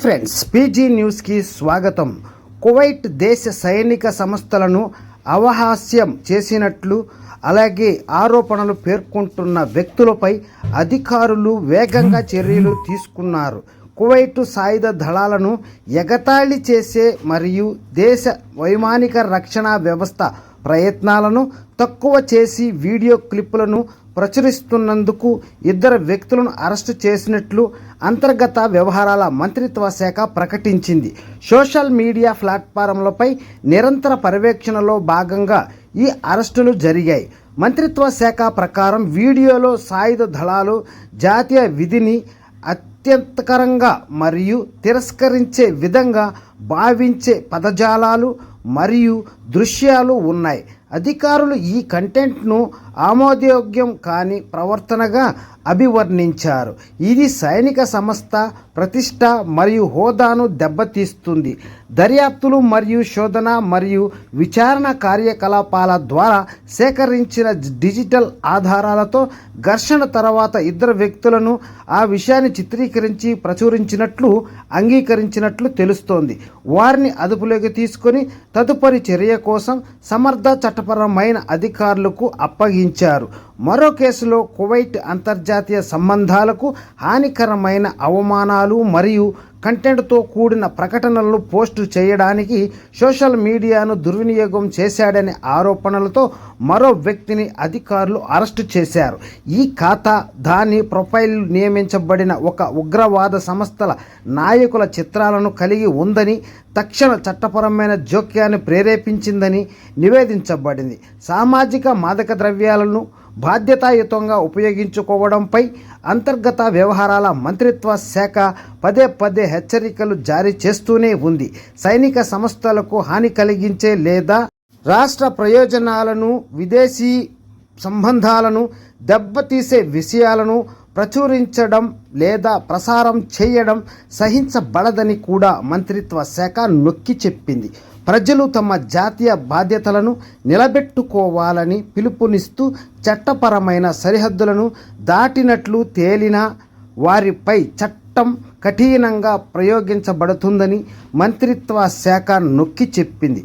Friends, PG న్యూస్కి స్వాగతం. Kuwait దేశ సైనిక సంస్థలను అపహాస్యం చేసినట్లు అలాగే ఆరోపణలు పేర్కొంటున్న వ్యక్తులపై అధికారులు వేగంగా చర్యలు తీసుకున్నారు. కువైట్ సాయుధ దళాలను ఎగతాళి చేసే మరియు దేశ వైమానిక రక్షణ వ్యవస్థ ప్రయత్నాలను తక్కువ చేసి వీడియో క్లిప్పులను ప్రచురిస్తున్నందుకు ఇద్దరు వ్యక్తులను అరెస్టు చేసినట్లు అంతర్గత వ్యవహారాల మంత్రిత్వ శాఖ ప్రకటించింది. సోషల్ మీడియా ప్లాట్ఫారంలపై నిరంతర పర్యవేక్షణలో భాగంగా ఈ అరెస్టులు జరిగాయి. మంత్రిత్వ శాఖ ప్రకారం వీడియోలో సాయుధ దళాలు జాతీయ విధిని అత్యంతకరంగా మరియు తిరస్కరించే విధంగా భావించే పదజాలాలు మరియు దృశ్యాలు ఉన్నాయి. అధికారులు ఈ కంటెంట్ను ఆమోదయోగ్యం కాని ప్రవర్తనగా అభివర్ణించారు. ఇది సైనిక సంస్థ ప్రతిష్ట మరియు హోదాను దెబ్బతీస్తుంది. దర్యాప్తులు మరియు శోధన మరియు విచారణ కార్యకలాపాల ద్వారా సేకరించిన డిజిటల్ ఆధారాలతో ఘర్షణ తర్వాత ఇద్దరు వ్యక్తులను ఆ విషయాన్ని చిత్రీకరించి ప్రచురించినట్లు అంగీకరించినట్లు తెలుస్తోంది. వారిని అదుపులోకి తీసుకొని తదుపరి చర్య కోసం సమర్థ చట్టపరమైన అధికారులకు అప్పగించారు. మరో కేసులో కువైట్ అంతర్జాతీయ సంబంధాలకు హానికరమైన అవమానాలు మరియు కంటెంట్తో కూడిన ప్రకటనలను పోస్టు చేయడానికి సోషల్ మీడియాను దుర్వినియోగం చేశాడనే ఆరోపణలతో మరో వ్యక్తిని అధికారులు అరెస్టు చేశారు. ఈ ఖాతా దాని ప్రొఫైల్ నియమించబడిన ఒక ఉగ్రవాద సంస్థల నాయకుల చిత్రాలను కలిగి ఉందని, తక్షణ చట్టపరమైన జోక్యాన్ని ప్రేరేపించిందని నివేదించబడింది. సామాజిక మాదక ద్రవ్యాలను బాధ్యతాయుతంగా ఉపయోగించుకోవడంపై అంతర్గత వ్యవహారాల మంత్రిత్వ శాఖ పదే పదే హెచ్చరికలు జారీ చేస్తూనే ఉంది. సైనిక సంస్థలకు హాని కలిగించే లేదా రాష్ట్ర ప్రయోజనాలను, విదేశీ సంబంధాలను దెబ్బతీసే విషయాలను ప్రచురించడం లేదా ప్రసారం చేయడం సహించబడదని కూడా మంత్రిత్వ శాఖ నొక్కి చెప్పింది. ప్రజలు తమ జాతీయ బాధ్యతలను నిలబెట్టుకోవాలని పిలుపునిస్తూ చట్టపరమైన సరిహద్దులను దాటినట్లు తేలినా వారిపై చట్టం కఠినంగా ప్రయోగించబడుతుందని మంత్రిత్వ శాఖ నొక్కి చెప్పింది.